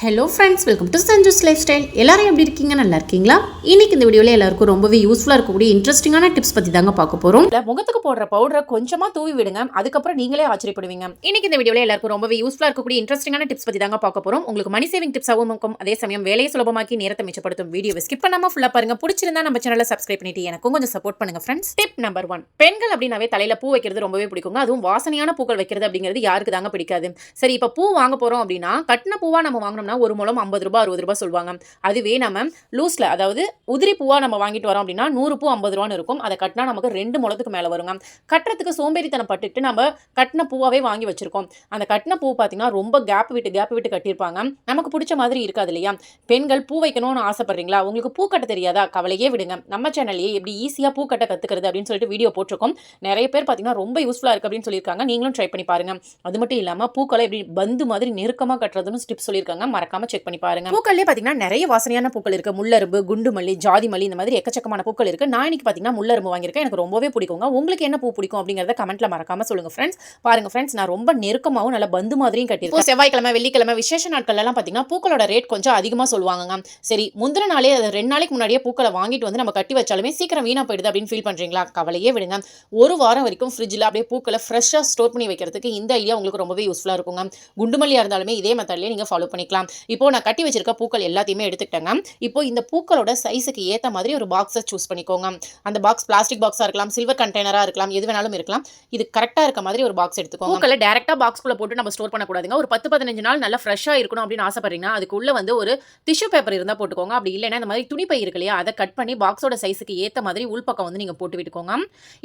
Hello friends, welcome to Sanju's life style. எல்லாரும் எப்படி இருக்கீங்க? நல்லா இருக்கீங்களா? இன்னைக்கு இந்த வீடியோவில் எல்லாருக்கும் ரொம்பவே யூஸ்ஃபுல்லாக இருக்கக்கூடிய இன்ட்ரெஸ்டிங்கான டிப்ஸ் பற்றி தாங்க பார்க்க போகிறோம். முகத்துக்கு போடுற பவுடரை கொஞ்சமாக தூவி விடுங்க, அதுக்கப்புறம் நீங்களே ஆச்சரியப்படுவீங்க. இன்னைக்கு இந்த வீடியோவில் எல்லாருக்கும் ரொம்பவே யூஸ்ஃபுல்லாக இருக்கக்கூடிய இன்ட்ரெஸ்டிங்கான டிப்ஸ் பற்றி தாங்க பார்க்க போகிறோம். உங்களுக்கு மணி சேவிங் டிப்ஸாகவும் இருக்கும், அதே சமயம் வேலையை சுலபமாக்கி நேரத்தை மிச்சப்படுத்தும். வீடியோவை ஸ்கிப் பண்ணாமல் ஃபுல்லாக பாருங்க. பிடிச்சிருந்தா நம்ம சேனலை சப்ஸ்கிரைப் பண்ணிட்டு எனக்கும் கொஞ்சம் சப்போர்ட் பண்ணுங்க ஃப்ரெண்ட்ஸ். டிப் நம்பர் 1, பெண்கள் அப்படின்னாவே தலையில பூ வைக்கிறது ரொம்பவே பிடிக்குங்க. அதுவும் வாசனையான பூக்கள் வைக்கிறது அப்படிங்கிறது யாருக்கு தாங்க பிடிக்காது? சரி, இப்போ பூ வாங்க போகிறோம் அப்படின்னா கட்டின பூவா நம்ம வாங்கினோம்னா ஒரு முழம் 50 ரூபாய் 60 ரூபாய் சொல்லுவாங்க. அதுவே நம்ம லூஸ்ல, அதாவது உதிரி பூவா நம்ம வாங்கிட்டு வரோம் அப்படின்னா 100 பூ 50 ரூபான்னு இருக்கும். அதை கட்டினா நமக்கு 2 முழத்துக்கு மேல வருங்க. கட்டுறதுக்கு சோம்பேறித்தனம் பட்டுட்டு நம்ம கட்டின பூவாவே வாங்கி வச்சிருக்கோம். அந்த கட்டின பூ பார்த்தீங்கன்னா ரொம்ப கேப் விட்டு கட்டியிருப்பாங்க. நமக்கு பிடிச்ச மாதிரி இருக்காது இல்லையா? பெண்கள் பூ வைக்கணும்னு ஆசைப்படுறீங்களா? உங்களுக்கு பூ கட்ட தெரியாதா? கவலையே விடுங்க. நம்ம சேனல்லையே எப்படி ஈஸியா பூ கட்ட கத்துக்கிறது அப்படின்னு சொல்லிட்டு வீடியோ போட்டிருக்கோம். நிறைய பேர் பார்த்தீங்கன்னா ரொம்ப யூஸ்ஃபுல்லா இருக்கு அப்படின்னு சொல்லியிருக்காங்க. நீங்களும் ட்ரை பண்ணி பாருங்க. அது மட்டும் இல்லாம பூக்களை எப்படி பந்து மாதிரி நெருக்கமா கட்டுறதுன்னு டிப்ஸ் சொல்லியிருக்காங்க. மறக்காம செக் பண்ணி பாருங்க. பூக்கள்லேயே பார்த்தீங்கன்னா நிறைய வாசனையான பூக்கள் இருக்கு. முல்லரும்பு, குண்டு மல்லி, ஜாதி மல்லி, இந்த மாதிரி எக்கச்சக்கமான பூக்கள் இருக்கு. நான் இன்னைக்கு பார்த்தீங்கன்னா முல்லரும்பு வாங்கியிருக்கேன். எனக்கு ரொம்பவே பிடிக்குங்க. உங்களுக்கு என்ன பூ பிடிக்கும் அப்படிங்கிறத கமெண்ட்ல மறக்காம சொல்லுங்க ஃப்ரெண்ட்ஸ். பாருங்க ஃப்ரெண்ட்ஸ், நான் ரொம்ப நெருக்கமாகவும் நல்ல பந்து மாதிரியும் கட்டியிருக்கேன். செவ்வாய்க்கிழமை, வெள்ளிக்கிழமை, விசேஷ நாட்கள் எல்லாம் பார்த்தீங்கன்னா பூக்களோட ரேட் கொஞ்சம் அதிகமாக சொல்லுவாங்க. சரி, முந்தின நாளே அது 2 நாளைக்கு முன்னாடியே பூக்களை வாங்கிட்டு வந்து நம்ம கட்டி வச்சாலுமே சீக்கிரம் வீணா போயிடுது அப்படின்னு ஃபீல் பண்றீங்களா? கவலையே விடுங்க. ஒரு வாரம் வரைக்கும் ஃப்ரிட்ஜில் அப்படியே பூக்களை ஃப்ரெஷ்ஷாக ஸ்டோர் பண்ணி வைக்கிறதுக்கு இந்த ஐடியா உங்களுக்கு ரொம்பவே யூஸ்ஃபுல்லாக இருக்குங்க. குண்டுமல்லியாக இருந்தாலுமே இதே மெத்தட்லேயே நீங்கள் ஃபாலோ பண்ணிக்கலாம். இப்போ நான் கட்டி வச்சிருக்க பூக்கள் எல்லாத்தையுமே எடுத்துக்கிட்டேங்க. இப்போ இந்த பூக்களோட சைஸுக்கு ஏற்ற மாதிரி ஒரு பாக்ஸை சூஸ் பண்ணிக்கோங்க. அந்த பாக்ஸ் பிளாஸ்டிக் பாக்ஸாக இருக்கலாம், சில்வர் கண்டெய்னராக இருக்கலாம், எது வேணாலும் இருக்கலாம். இது கரெக்டாக இருக்க மாதிரி ஒரு பாக்ஸ் எடுத்துக்கோங்க. பூக்களை டேரெக்டாக பாக்ஸ்குள்ளே போட்டு நம்ம ஸ்டோர் பண்ணக்கூடாதுங்க. ஒரு 10-15 நாள் நல்லா ஃப்ரெஷ்ஷாக இருக்கணும் அப்படின்னு ஆசைப்படுறீங்கன்னா அதுக்குள்ளே வந்து ஒரு டிஷ்யூ பேப்பர் இருந்தால் போட்டுக்கோங்க. அப்படி இல்லைன்னா இந்த மாதிரி துணிப்பை இருக்கு இல்லையா, அதை கட் பண்ணி பாக்ஸோட சைஸுக்கு ஏற்ற மாதிரி உள்பக்கம் வந்து நீங்கள் போட்டு விட்டுக்கோங்க.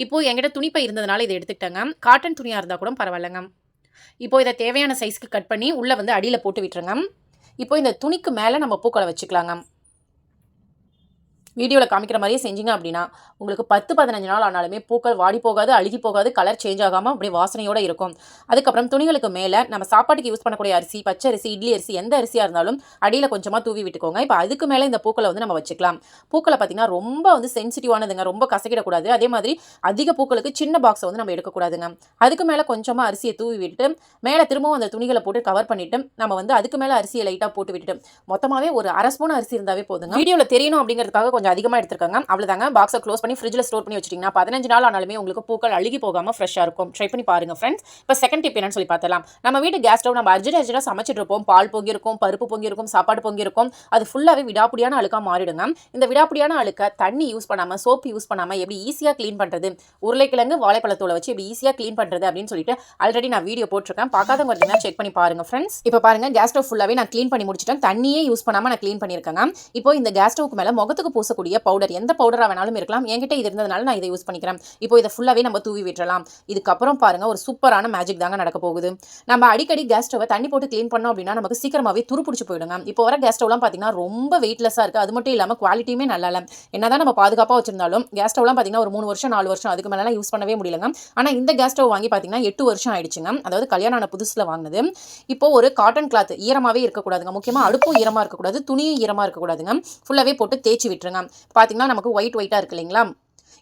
இப்போ என்கிட்ட துணிப்பை இருந்ததுனால இதை எடுத்துக்கிட்டேங்க. காட்டன் துணியாக இருந்தால் கூட பரவாயில்லைங்க. இப்போ இதை தேவையான சைஸ்க்கு கட் பண்ணி உள்ளே வந்து அடியில் போட்டு விட்டுருங்க. இப்போ இந்த துணிக்கு மேலே நம்ம பூக்களை வச்சுக்கலாங்க. வீடியோவில் காமிக்கிற மாதிரியே செஞ்சீங்க அப்படின்னா உங்களுக்கு 10-15 நாள் ஆனாலுமே பூக்கள் வாடி போகாது, அழுகி போகாது, கலர் சேஞ்ச் ஆகாமல் அப்படியே வாசனையோடு இருக்கும். அதுக்கப்புறம் துணிகளுக்கு மேலே நம்ம சாப்பாட்டுக்கு யூஸ் பண்ணக்கூடிய அரிசி, பச்சை அரிசி, இட்லி அரிசி, எந்த அரிசியாக இருந்தாலும் அடியில் கொஞ்சமாக தூவி விட்டுக்கோங்க. இப்போ அதுக்கு மேலே இந்த பூக்களை வந்து நம்ம வச்சுக்கலாம். பூக்களை பார்த்திங்கன்னா ரொம்ப வந்து சென்சிட்டிவானதுங்க, ரொம்ப கசக்கிடக்கூடாது. அதே மாதிரி அதிக பூக்களுக்கு சின்ன பாக்ஸை வந்து நம்ம எடுக்கக்கூடாதுங்க. அதுக்கு மேலே கொஞ்சமாக அரிசியை தூவி விட்டுட்டு மேலே திரும்பவும் அந்த துணிகளை போட்டு கவர் பண்ணிவிட்டு நம்ம வந்து அதுக்கு மேலே அரிசியை லைட்டாக போட்டு விட்டுட்டு மொத்தமாகவே ஒரு 1/2 ஸ்பூன் அரிசி இருந்தாவே போதுங்க. வீடியோவில் தெரியணும் அப்படிங்கிறதுக்காக கொஞ்சம் அதிகமாக எடுத்துருக்காங்க. அவ்வளவுதாங்க. பாக்ஸை க்ளோஸ் பண்ணி ஃப்ரிட்ஜில் ஸ்டோர் பண்ணி வச்சிட்டீங்கன்னா 15 நாள் ஆனாலுமே உங்களுக்கு பூக்கள் அழுகி போகாமல் ஃப்ரெஷ்ஷாக இருக்கும். ட்ரை பண்ணி பாருங்க ஃப்ரெண்ட்ஸ். இப்போ செகண்ட் டிப் என்னன்னு சொல்லி பார்த்தலாம். நம்ம வீட்டு கேஸ் ஸ்டவ் நம்ம அர்ஜென்ட்டாக சமைச்சிட்டு இருப்போம். பால் பொங்கி இருக்கும், பருப்பு பொங்கி இருக்கும், சாப்பாடு பொங்கி இருக்கும். அது ஃபுல்லாகவே விடாப்புடியான அழுக்காக மாறிடுங்க. இந்த விடாப்புடியான அழுக்க தண்ணி யூஸ் பண்ணாமல், சோப்பு யூஸ் பண்ணாமல் எப்படி ஈஸியாக க்ளீன் பண்ணுறது, உருளைக்கிழங்கு வாழைப்பழத்தோலை வச்சு எப்படி ஈஸியாக க்ளீன் பண்ணுறது அப்படின்னு சொல்லிட்டு ஆல்ரெடி நான் வீடியோ போட்டிருக்கேன். பார்க்காதவங்க பார்த்தீங்கன்னா செக் பண்ணி பாருங்க ஃப்ரெண்ட்ஸ். இப்போ பாருங்க, கேஸ் ஸ்டவ் ஃபுல்லாகவே நான் க்ளீன் பண்ணி முடிச்சிட்டேன். தண்ணியே யூஸ் பண்ணாமல் நான் க்ளீன் பண்ணியிருக்கேங்க. இப்போ இந்த கேஸ் ஸ்டவ்க்கு மேலே முகத்துக்கு பூசக்கூடிய பவுடர், எந்த பவுடரா வேணாலும் இருக்கலாம். என்கிட்ட இது இருந்ததுனால நான் இதை யூஸ் பண்ணிக்கிறேன். இப்போ இதை ஃபுல்லாவே நம்ம தூவி விட்டுறலாம். இதுக்கப்புறம் பாருங்க, ஒரு சூப்பரான மேஜிக் தாங்க நடக்க போகுது. நம்ம அடிக்கடி கேஸ் ஸ்டவை தண்ணி போட்டு க்ளீன் பண்ணோம் அப்படின்னா நமக்கு சீக்கிரமாவே துரு பிடிச்சி போயிடுங்க. இப்போ வர கேஸ் ஸ்டவ்லாம் பார்த்தீங்கன்னா ரொம்ப வெயிட்லெஸ்ஸாக இருக்குது. அது மட்டும் இல்லாமல் குவாலிட்டியுமே நல்லா இல்லை. என்னதான் நம்ம பாதுகாப்பாக வச்சிருந்தாலும் கேஸ் ஸ்டவ்லாம் பார்த்தீங்கன்னா ஒரு 3 வருஷம் 4 வருஷம் அதுக்கு மேலாம் யூஸ் பண்ணவே முடியலங்க. ஆனால் இந்த கேஸ் ஸ்டவ் வாங்கி பார்த்தீங்கன்னா 8 வருஷம் ஆயிடுச்சுங்க. அதாவது கல்யாணம் ஆன புதுசில் வாங்கினது. இப்போ ஒரு காட்டன் கிளாத் ஈரமாகவே இருக்கக்கூடாதுங்க. முக்கியமாக அடுப்பும் ஈரமாக இருக்கக்கூடாது, துணியும் ஈரமாக இருக்கக்கூடாதுங்க. ஃபுல்லாகவே போட்டு தேய்ச்சி விட்டுருங்க. பார்த்தீங்கன்னா நமக்கு ஒயிட்டாக இருக்கு இல்லைங்களா?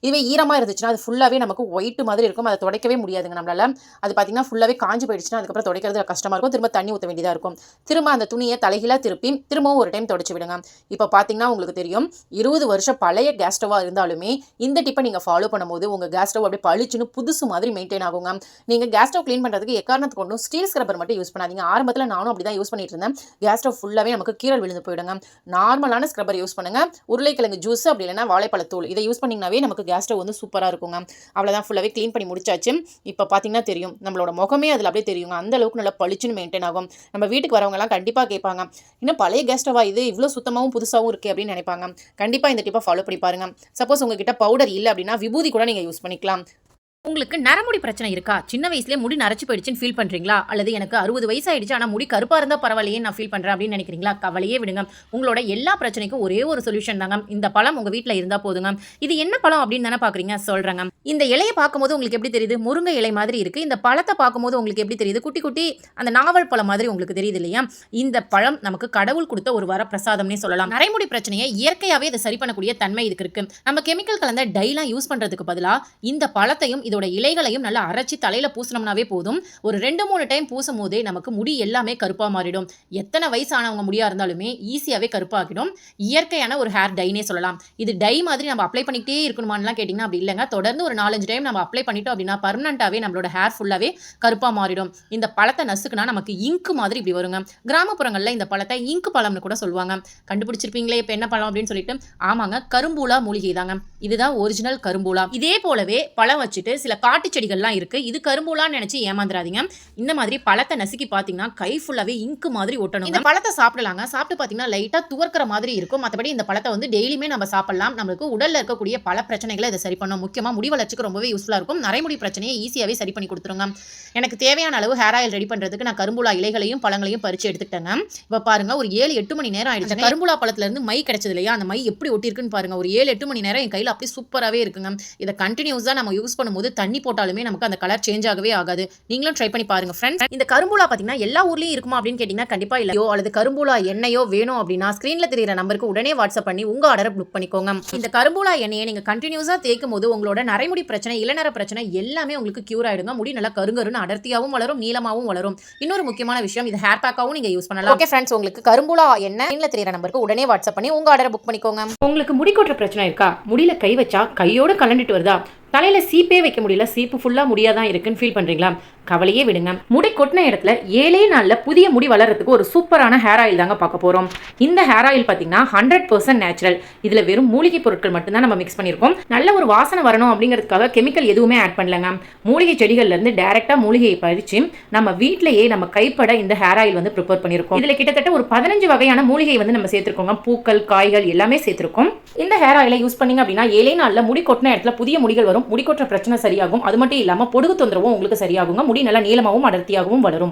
இதுவே ஈரமாக இருந்துச்சுன்னா அது ஃபுல்லாகவே நமக்கு ஒயிட் மாதிரி இருக்கும். அதை துடைக்கவே முடியாதுங்க நம்மளால. அது பார்த்தீங்கன்னா ஃபுல்லாகவே காஞ்சி போயிடுச்சுன்னா அதுக்கப்புறம் துடைக்கிறது கஷ்டமாக இருக்கும். திரும்ப தண்ணி ஊற்ற வேண்டியதாக இருக்கும். திரும்ப அந்த துணியை தலைகீழாக திருப்பி திரும்பவும் ஒரு டைம் துடைச்சி விடுங்க. இப்போ பார்த்தீங்கன்னா உங்களுக்கு தெரியும், 20 வருஷம் பழைய கேஸ் ஸ்டவ்வாக இருந்தாலுமே இந்த டிப்பை நீங்கள் ஃபாலோ பண்ணும்போது உங்கள் கேஸ் ஸ்டவ் அப்படியே பளிச்சுன்னு புதுசு மாதிரி மெயின்டைன் ஆகுங்க. நீங்கள் கேஸ் ஸ்டவ் க்ளீன் பண்ணுறதுக்கு எக்காரணத்துக்கு கொண்டும் ஸ்டீல் ஸ்க்ரப்பர் மட்டும் யூஸ் பண்ணாதீங்க. ஆரம்பத்தில் நானும் அப்படி தான் யூஸ் பண்ணிட்டு இருந்தேன். கேஸ் ஸ்டவ் ஃபுல்லாகவே நமக்கு கீரல் விழுந்து போயிடுங்க. நார்மலான ஸ்க்ரப்பர் யூஸ் பண்ணுங்கள். உருளைக்கிழங்கு ஜூஸ் அப்படி இல்லைன்னா வாழைப்பழத்தூள் இதை யூஸ் பண்ணிங்கனாவே நமக்கு கேஸ் ஸ்டவ் வந்து சூப்பராக இருக்குங்க. அவ்வளோதான், ஃபுல்லாகவே க்ளீன் பண்ணி முடிச்சாச்சு. இப்போ பார்த்தீங்கன்னா தெரியும், நம்மளோட முகமே அதில் அப்படியே தெரியுங்க. அந்த அளவுக்கு நல்லா பளிச்சுன்னு மெயின்டைன் ஆகும். நம்ம வீட்டுக்கு வரவங்கலாம் கண்டிப்பாக கேட்பாங்க, இன்னும் பழைய கேஸ் ஸ்டவ்வா இது, இவ்வளோ சுத்தமாகவும் புதுசாகவும் இருக்குது அப்படின்னு நினைப்பாங்க. கண்டிப்பாக இந்த டிப்பை ஃபாலோ பண்ணி பாருங்க. சப்போஸ் உங்ககிட்ட பவுடர் இல்லை அப்படின்னா விபூதி கூட நீங்கள் யூஸ் பண்ணிக்கலாம். உங்களுக்கு நரமுடி பிரச்சனை இருக்கா? சின்ன வயசுலேயே முடி நரைச்சு போயிடுச்சுன்னு ஃபீல் பண்ணுறீங்களா? அல்லது எனக்கு 60 வயசு ஆயிடுச்சு ஆனால் முடி கருப்பாக இருந்தால் பரவாயில்லையே நான் ஃபீல் பண்ணுறேன் அப்படின்னு நினைக்கிறீங்களா? கவலையே விடுங்க. உங்களோட எல்லா பிரச்சனைக்கும் ஒரே ஒரு சொல்யூஷன் தாங்க. இந்த பழம் உங்கள் வீட்டில் இருந்தால் போதுங்க. இது என்ன பழம் அப்படின்னு தானே பார்க்குறீங்க? சொல்கிறேங்க. இந்த இலையை பார்க்கும்போது உங்களுக்கு எப்படி தெரியுது? முருங்கை இலை மாதிரி இருக்குது. இந்த பழத்தை பார்க்கும்போது உங்களுக்கு எப்படி தெரியுது? குட்டி குட்டி அந்த நாவல் பழம் மாதிரி உங்களுக்கு தெரியுது இல்லையா? இந்த பழம் நமக்கு கடவுள் கொடுத்த ஒரு வரப்பிரசாதம்னே சொல்லலாம். நரைமுடி பிரச்சனையை இயற்கையாகவே இதை சரி பண்ணக்கூடிய தன்மை இதுக்கு இருக்குது. நம்ம கெமிக்கல் கலந்த டைலாம் யூஸ் பண்ணுறதுக்கு பதிலாக இந்த பழத்தையும் இதோட இலைகளையும் நல்லா அரைச்சி தலையில பூசினோம்னாவே போதும். ஒரு 2-3 டைம் பூசும் போதே நமக்கு முடி எல்லாமே கருப்பா மாறிடும். எத்தனை வயசானவங்க முடியா இருந்தாலுமே ஈஸியாவே கருப்பாகிடும். இயற்கையான ஒரு ஹேர் டைனே சொல்லலாம். இது டை மாதிரி நம்ம அப்ளை பண்ணிக்கிட்டே இருக்கணுமான்லாம் கேட்டிங்கன்னா அப்படி இல்லைங்க. தொடர்ந்து ஒரு 4-5 டைம் நம்ம அப்ளை பண்ணிட்டோம் அப்படின்னா பர்மனண்டாவே நம்மளோட ஹேர் ஃபுல்லாவே கருப்பா மாறிடும். இந்த பழத்தை நசுக்குனா நமக்கு இங்கு மாதிரி இப்படி வருங்க. கிராமப்புறங்கள்ல இந்த பழத்தை இங்கு பழம்னு கூட சொல்லுவாங்க. கண்டுபிடிச்சிருப்பீங்களே இப்ப என்ன பழம் அப்படின்னு சொல்லிட்டு. ஆமாங்க, கரும்பூலா மூலிகை தாங்க. இதுதான் ஒரிஜினல் கரும்பூலா. இதே போலவே பழம் வச்சுட்டு சில காட்டு செடிகள்லாம் இருக்கு. இது கரும்பூலான்னு நினைச்சு ஏமாந்துராதீங்க. இந்த மாதிரி பழத்தை நசுக்கி பாத்தீங்கன்னா கை ஃபுல்லாவே இங்கு மாதிரி ஒட்டணும். இந்த பழத்தை சாப்பிடலாங்க. சாப்பிட்டு பாத்தீங்கன்னா லைட்டா துவர்க்கிற மாதிரி இருக்கும். மற்றபடி இந்த பழத்தை வந்து டெய்லியுமே நம்ம சாப்பிடலாம். நம்மளுக்கு உடல்ல இருக்கக்கூடிய பல பிரச்சனைகளை இதை சரி பண்ணும். முக்கியமா முடி வளர்ச்சிக்கு ரொம்பவே யூஸ்ஃபுல்லா இருக்கும். நரைமுடி பிரச்சனையை ஈஸியாவே சரி பண்ணி கொடுத்துருங்க. எனக்கு தேவையான அளவு ஹேர் ஆயில் ரெடி பண்றதுக்கு நான் கரும்பூலா இலைகளையும் பழங்களையும் பறிச்சு எடுத்துக்கிட்டேங்க. இப்ப பாருங்க, ஒரு 7-8 மணி நேரம் ஆயிடுச்சு. கரும்பூலா பழத்துல இருந்து மை கிடைச்சது இல்லையா, அந்த மை எப்படி ஒட்டிருக்குன்னு பாருங்க. ஒரு 7-8 மணி நேரம் என் கையில அப்படியே சூப்பராகவே இருக்குங்க. இதை கண்டினியூஸாக நம்ம யூஸ் பண்ணும்போது தண்ணி போட்டாலுமே நமக்கு அந்த கலர் சேஞ்ச் ஆகவே ஆகாது. நீங்களும் ட்ரை பண்ணி பாருங்க ஃப்ரெண்ட்ஸ். இந்த கரும்பூலா பார்த்தீங்கன்னா எல்லா ஊர்லேயும் இருக்குமா அப்படின்னு கேட்டிங்கன்னா கண்டிப்பாக இல்லையோ, அல்லது கரும்பூலா எண்ணெயோ வேணும் அப்படின்னா ஸ்க்ரீனில் தெரியிற நம்பருக்கு உடனே வாட்ஸ்அப் பண்ணி உங்கள் ஆர்டரை புக் பண்ணிக்கோங்க. இந்த கரும்பூலா எண்ணெயை நீங்கள் கண்டினியூஸாக தேய்க்கும் போது உங்களோட நரைமுடி பிரச்சனை, இளநர பிரச்சனை எல்லாமே உங்களுக்கு கியூர் ஆயிடுங்க. முடி நல்லா கருங்கருன்னு அடர்த்தியாகவும் வளரும், நீளமாகவும் வளரும். இன்னொரு முக்கியமான விஷயம், இது ஹேர் பேக்காகவும் நீங்கள் யூஸ் பண்ணலாம். ஓகே ஃப்ரெண்ட்ஸ், உங்களுக்கு கரும்பூலா எண்ணெய் ஸ்க்ரீனில் தெரியிற நம்பருக்கு உடனே வாட்ஸ்அப் பண்ணி உங்கள் ஆர்டரை புக் பண்ணிக்கோங்க. உங்களுக்கு முடி கொட்டுற பிரச்சனை இருக்கா? முடியல கை வச்சா கையோட கலண்டுட்டு வருதா? தலையில சீப்பே வைக்க முடியல, சீப்பு ஃபுல்லா முடியாதான் இருக்குன்னு ஃபீல் பண்றீங்களா? கவலையே விடுங்க. முடி கொட்டின இடத்துல 7 நாள்ல புதிய முடி வளர்றதுக்கு ஒரு சூப்பரான ஹேர் ஆயில் தாங்க பார்க்க போறோம். இந்த ஹேர் ஆயில் பார்த்தீங்கன்னா 100% நேச்சுரல். இதுல வெறும் மூலிகை பொருட்கள் மட்டும்தான் நம்ம மிக்ஸ் பண்ணியிருக்கோம். நல்ல ஒரு வாசனை வரணும் அப்படிங்கிறதுக்காக கெமிக்கல் எதுவுமே ஆட் பண்ணலங்க. மூலிகை செடிகள்ல இருந்து டைரக்டா மூலிகையை பறிச்சு நம்ம வீட்டிலேயே நம்ம கைப்பட இந்த ஹேர் ஆயில் வந்து ப்ரிப்பேர் பண்ணியிருக்கோம். இதுல கிட்டத்தட்ட ஒரு 15 வகையான மூலிகை வந்து நம்ம சேர்த்திருக்கோங்க. பூக்கள், காய்கள் எல்லாமே சேர்த்திருக்கோம். இந்த ஹேர் ஆயிலை யூஸ் பண்ணீங்க அப்படின்னா 7 நாள்ல முடி கொட்டின இடத்துல புதிய முடிகள் வரும். முடி கொட்டுற பிரச்சனை சரியாகும். அது மட்டும் இல்லாம பொடுகு தொந்தரவும் உங்களுக்கு சரியாகுங்க. முடி நல்லா நீளமாகவும் அடர்த்தியாகவும் வளரும்.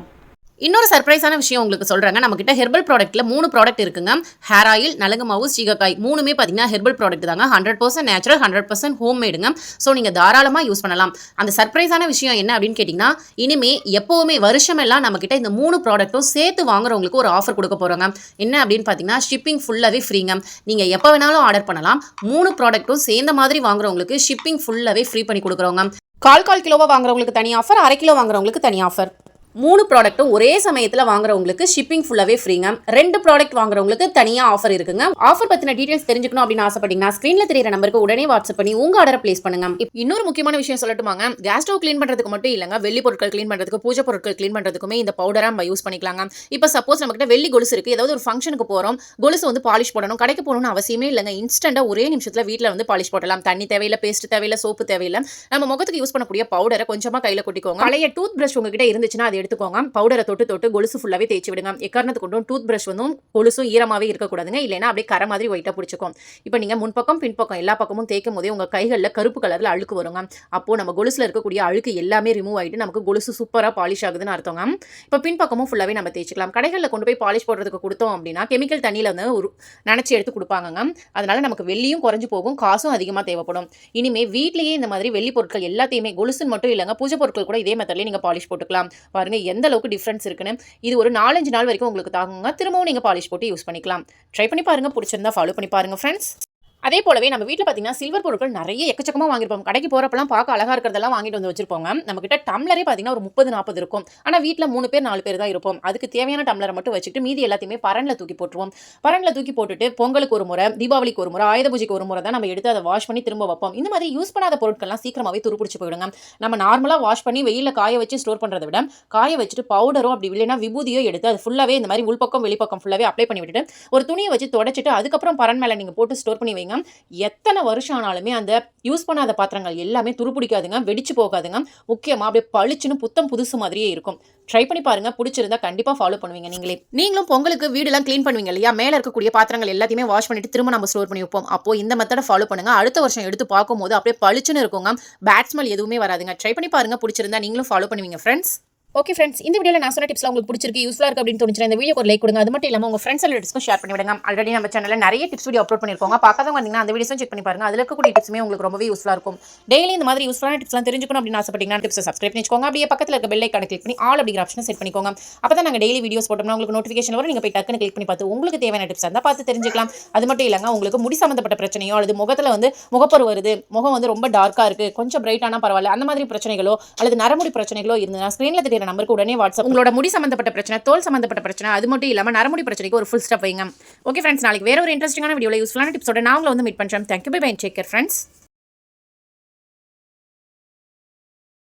இன்னொரு சர்ப்ரைஸான விஷயம் உங்களுக்கு சொல்றாங்க. நம்ம கிட்ட ஹெர்பல் ப்ராடக்ட்ல 3 ப்ராடக்ட் இருக்குங்க. ஹேர் ஆயில், நலங்கு மாவு, சீகக்காய், மூணுமே பார்த்தீங்கன்னா ஹெர்பல் ப்ராடக்ட் தாங்க. 100% நேச்சுரல், 100% ஹோம் மேடுங்க. ஸோ நீங்க தாராளமாக யூஸ் பண்ணலாம். அந்த சர்ப்ரைஸான விஷயம் என்ன அப்படின்னு கேட்டிங்கன்னா, இனிமே எப்போவுமே வருஷமெல்லாம் நம்ம கிட்ட இந்த 3 ப்ராடக்ட்டும் சேர்த்து வாங்குறவங்களுக்கு ஒரு ஆஃபர் கொடுக்க போறோங்க. என்ன அப்படின்னு பார்த்தீங்கன்னா, ஷிப்பிங் ஃபுல்லாவே ஃப்ரீங்க. நீங்க எப்போ வேணாலும் ஆர்டர் பண்ணலாம். 3 ப்ராடக்ட்டும் சேர்ந்த மாதிரி வாங்குறவங்களுக்கு ஷிப்பிங் ஃபுல்லாவே ஃப்ரீ பண்ணி கொடுக்குறோங்க. 1/4 கிலோவா வாங்குறவங்களுக்கு தனி ஆஃபர், 1/2 கிலோ வாங்குறவங்களுக்கு தனி ஆஃபர். 3 ப்ராடக்ட்டும் ஒரே சமயத்தில் வாங்குறவங்களுக்கு ஷிப்பிங் ஃபுல்லாவே ஃப்ரீங்க. 2 ப்ராடக்ட் வாங்குறவங்களுக்கு தனியாக ஆஃபர் இருக்குங்க. ஆஃபர் பற்றின டீடைல்ஸ் தெரிஞ்சுக்கணும் அப்படின்னு ஆசைப்பட்டீங்கன்னா ஸ்க்ரீனில் தெரியிற நம்பருக்கு உடனே வாட்ஸ்அப் பண்ணி உங்கள் ஆர்டரை பிளேஸ் பண்ணுங்க. இன்னொரு முக்கியமான விஷயம் சொல்லட்டுமாங்க, கேஸ் ஸ்டவ் க்ளீன் பண்ணுறதுக்கு மட்டும் இல்லைங்க, வெள்ளி பொருட்கள் க்ளீன் பண்ணுறதுக்கு, பூஜை பொருட்கள் க்ளீன் பண்ணுறதுக்குமே இந்த பவுடரை நம்ம யூஸ் பண்ணிக்கலாங்க. இப்போ சப்போஸ் நம்மகிட்ட வெள்ளி கொலுசு இருக்குது, ஏதாவது ஒரு ஃபங்க்ஷனுக்கு போகிறோம், கொலுசு வந்து பாலிஷ் போடணும், கடைக்கு போகணும்னு அவசியமே இல்லைங்க. இன்ஸ்டண்ட்டாக ஒரே நிமிஷத்தில் வீட்டில் வந்து பாலிஷ் போடலாம். தண்ணி தேவையில்லை, பேஸ்ட் தேவையில்லை, சோப்பு தேவையில்லை. நம்ம முகத்துக்கு யூஸ் பண்ணக்கூடிய பவுடரை கொஞ்சமாக கையில் கொட்டிக்கோங்க. பழைய டூத் பிரஷ் உங்ககிட்ட இருந்துச்சுன்னா அதை எடுத்துக்கோங்க. பவுடரை தொட்டு கொலுசு ஃபுல்லாவே தேய்ச்சி விடுங்க. எக்காரணத்துக்கு கொண்டும் டூத் பிரஷ் வந்து கொலுசும் ஈரமாவே இருக்கக்கூடாதுங்க. இல்லைன்னா அப்படியே கரை மாதிரி ஒயிட்டா பிடிச்சிக்கும். இப்போ நீங்க முன்பக்கம் பின்பக்கம் எல்லா பக்கமும் தேய்க்கும் போதே உங்க கைகளில் கருப்பு கலர்ல அழுக்கு வருங்க. அப்போ நம்ம கொலுசுல இருக்கக்கூடிய அழுக்கு எல்லாமே ரிமூவ் ஆகிட்டு நமக்கு கொலுசு சூப்பரா பாலிஷ் ஆகுதுன்னு அர்த்தங்க. இப்போ பின்பக்கமும் ஃபுல்லாவே நம்ம தேய்ச்சிக்கலாம். கடைகளில் கொண்டு போய் பாலிஷ் போடுறதுக்கு கொடுத்தோம் அப்படின்னா கெமிக்கல் தண்ணியில வந்து நினைச்சு எடுத்து கொடுப்பாங்க. அதனால நமக்கு வெள்ளியும் குறைஞ்சு போகும், காசும் அதிகமாக தேவைப்படும். இனிமே வீட்லயே இந்த மாதிரி வெள்ளி பொருட்கள் எல்லாத்தையுமே, கொலுசுன்னு மட்டும் இல்லைங்க, பூஜை பொருட்கள் கூட இதே மெத்தட்லேயே நீங்க பாலிஷ் போட்டுக்கலாம். பாருங்க எந்த அளவுக்கு டிஃபரன்ஸ் இருக்குன்னு. இது ஒரு 4-5 நாள் வரைக்கும் உங்களுக்கு தாங்குங்க. திரும்பவும் நீங்க பாலிஷ் போட்டு யூஸ் பண்ணிக்கலாம். ட்ரை பண்ணி பாருங்க, பிடிச்சிருந்தா ஃபாலோ பண்ணி பாருங்க ஃப்ரெண்ட்ஸ். அதே போலவே நம்ம வீட்டில் பார்த்தீங்கன்னா சில்வர் பொருட்கள் நிறைய எக்கச்சக்கமாக வாங்கியிருப்போம். கடைக்கு போகிறப்பெல்லாம் பார்க்க அழகாக இருக்கிறதெல்லாம் வாங்கிட்டு வந்து வச்சிருப்போங்க. நம்மகிட்ட டம்ளரே பார்த்தீங்கன்னா ஒரு 30-40 இருக்கும். ஆனால் வீட்டில் 3 பேர் 4 பேர் தான் இருப்போம். அதுக்கு தேவையான டம்ளரை மட்டும் வச்சுட்டு மீதி எல்லாத்தையுமே பரனில் தூக்கி போட்டுருவோம். பரனில் தூக்கி போட்டுட்டு பொங்கலுக்கு ஒரு முறை, தீபாவளிக்கு ஒரு முறை, ஆயுத பூஜைக்கு ஒரு முறை தான் நம்ம எடுத்து அதை வாஷ் பண்ணி திரும்ப வைப்போம். இந்த மாதிரி யூஸ் பண்ணாத பொருட்கள்லாம் சீக்கிரமாகவே துருப்பிடிச்சு போயிடுங்க. நம்ம நார்மலாக வாஷ் பண்ணி வெயிலில் காய வச்சு ஸ்டோர் பண்ணுறதை விட காய வச்சுட்டு பவுடரோ அப்படி இல்லைன்னா விபூதியோ எடுத்து அது ஃபுல்லாகவே இந்த மாதிரி உள்பக்கம் வெளிப்பக்கம் ஃபுல்லாகவே அப்ளை பண்ணி விட்டுட்டு ஒரு துணியை வச்சு தொடச்சிட்டு அதுக்கப்புறம் பரன் மேலே நீங்கள் போட்டு ஸ்டோர் பண்ணி வைங்க. எத்தனை வருஷம் ஆனாலுமே அந்த யூஸ் பண்ணாத பாத்திரங்கள் எல்லாமே துருப்பிடிக்காதுங்க, வெடிச்சு போகாதுங்க. முக்கியமாக அப்படியே பளிச்சுன்னு புத்தம் புதுசு மாதிரியே இருக்கும். ட்ரை பண்ணி பாருங்க, பிடிச்சிருந்தா கண்டிப்பாக ஃபாலோ பண்ணுவீங்க. நீங்களும் பொங்கலுக்கு வீடெல்லாம் க்ளீன் பண்ணுவீங்க இல்லையா, மேலே இருக்கக்கூடிய பாத்திரங்கள் எல்லாத்தையுமே வாஷ் பண்ணிட்டு திரும்ப நம்ம ஸ்டோர் பண்ணி வைப்போம். அப்போ இந்த மெத்தடை ஃபாலோ பண்ணுங்க. அடுத்த வருஷம் எடுத்து பார்க்கும்போது அப்படியே பளிச்சுன்னு இருக்குங்க, பேட் ஸ்மெல் எதுவுமே வராதுங்க. ட்ரை பண்ணி பாருங்க, பிடிச்சிருந்தா நீங்களும் ஃபாலோ பண்ணுவீங்க ஃப்ரெண்ட்ஸ். ஓகே ஃப்ரெண்ட்ஸ், இந்த வீடியோவில் நான் சொன்ன டிப்ஸ்லாம் உங்களுக்கு பிடிச்சிருக்கு, யூஸ்ஃபுல்லாக இருக்குது அப்படின்னு தோணுச்சுன்னா இந்த வீடியோக்கு ஒரு லைக் கொடுங்க. அது மட்டும் இல்லாமல் உங்கள் ஃப்ரெண்ட்ஸ் அண்ட் ரிலேட்டிவ்ஸ்க்கும் ஷேர் பண்ணி விடுங்க. ஆல்ரெடி நம்ம சேனலில் நிறைய டிப்ஸ் வீடியோ அப்லோட் பண்ணியிருக்கோங்க. பார்க்காதவங்க வந்தீங்கன்னா அந்த வீடியோஸும் செக் பண்ணி பாருங்க. அதில் இருக்கக்கூடிய டிப்ஸுமே உங்களுக்கு ரொம்பவே யூஸ்ஃபுல்லாக இருக்கும். டெய்லி இந்த மாதிரி யூஸ்ஃபுல்லான டிப்ஸ்லாம் தெரிஞ்சுக்கணும் அப்படின்னு ஆசைப்பட்டீங்கன்னா டிப்ஸை சப்ஸ்கிரைப் பண்ணிக்கோங்க. அப்படியே பக்கத்தில் இருக்க பெல் ஐக்கானை கிளிக் பண்ணி ஆல் அப்படிங்கிற ஆப்ஷனை செட் பண்ணிக்கோங்க. அப்போ தான் நாங்கள் டெய்லி வீடியோஸ் போட்டோம்னா உங்களுக்கு நோட்டிஃபிகேஷன் வரும். நீங்கள் போய் டக்குன்னு கிளிக் பண்ணி பார்த்து உங்களுக்கு தேவையான டிப்ஸ் இருந்தால் பார்த்து தெரிஞ்சுக்கலாம். அது மட்டும் இல்லைங்க, உங்களுக்கு முடி சம்மந்தப்பட்ட பிரச்சனையோ அல்லது முகத்தில் வந்து முகப்பரு வருது, முகம் வந்து ரொம்ப டார்க்காக இருக்குது, கொஞ்சம் பிரைட்டானா பரவாயில்ல, அந்த மாதிரி பிரச்சனைகளோ அல்லது நரமுடி பிரச்சனைகளோ இருந்ததுன்னா ஸ்க்ரீனில் தெரியிற நம்பருக்கு உடனே வாட்ஸ்அப் உங்களோட முடி சம்பந்தப்பட்ட பிரச்சனை, தோல் சம்பந்தப்பட்ட பிரச்சனை, அது மட்டும் இல்லாமல் நரமுடி பிரச்சனைக்கு ஒரு ஃபுல் ஸ்டாப் வைங்க. ஓகே ஃப்ரெண்ட்ஸ், நாளைக்கு வேற ஒரு இன்ட்ரெஸ்டிங்கான வீடியோவில் யூஸ்ஃபுல்லான டிப்ஸோட நான் உங்களை வந்து மீட் பண்ணுறேன். Thank you, bye bye, take care friends.